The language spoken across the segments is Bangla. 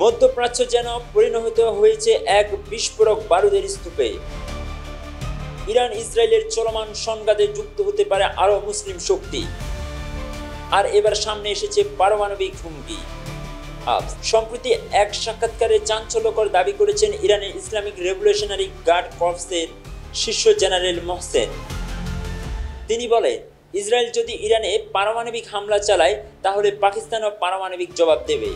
মধ্যপ্রাচ্য যেন পরিণত হয়েছে এক বিস্ফোরক বারুদের স্তূপে। ইরান ইসরায়েলের চলমান সংঘাতে যুক্ত হতে পারে আরও মুসলিম শক্তি। আর এবার সামনে এসেছে পারমাণবিক হুমকি। সম্প্রতি এক সাক্ষাৎকারে চাঞ্চল্যকর দাবি করেছেন ইরানের ইসলামিক রেভলিউশনারি গার্ড কর্পসের শীর্ষ জেনারেল মোহসেন। তিনি বলেন, ইসরায়েল যদি ইরানে পারমাণবিক হামলা চালায় তাহলে পাকিস্তানও পারমাণবিক জবাব দেবে।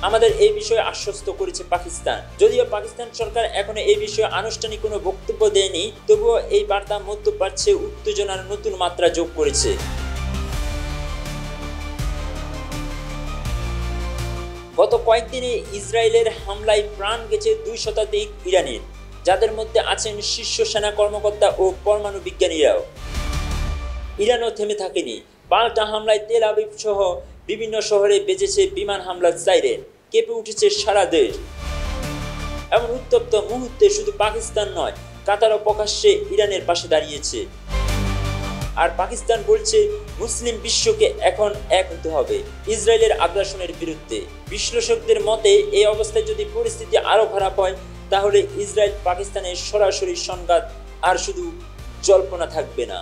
আমাদের এই বিষয়ে আশ্বস্ত করেছে পাকিস্তান। যদিও পাকিস্তান সরকার এখনো এই বিষয়ে আনুষ্ঠানিক কোনো বক্তব্য দেয়নি, তবুও এই বার্তা মধ্যপ্রাচ্যে উত্তেজনার নতুন মাত্রা যোগ করেছে। গত কয়েকদিনে ইসরায়েলের হামলায় প্রাণ গেছে 2 শতাধিক ইরানের, যাদের মধ্যে আছেন শীর্ষ সেনা কর্মকর্তা ও পরমাণু বিজ্ঞানীরাও। ইরানও থেমে থাকেনি। পাল্টা হামলায় তেল আবিব সহ বিভিন্ন শহরে বেজেছে বিমান হামলার সাইরেন। কেঁপে উঠেছে সারা দেশ। এমন উত্তপ্ত মুহূর্তে শুধু পাকিস্তান নয়, কাতারও প্রকাশ্যে ইরানের পাশে দাঁড়িয়েছে। আর পাকিস্তান বলছে মুসলিম বিশ্বকে এখন এক হতে হবে ইসরায়েলের আগ্রাসনের বিরুদ্ধে। বিশ্লেষকদের মতে এই অবস্থায় যদি পরিস্থিতি আরও খারাপ হয়, তাহলে ইসরায়েল পাকিস্তানের সরাসরি সংঘাত আর শুধু জল্পনা থাকবে না।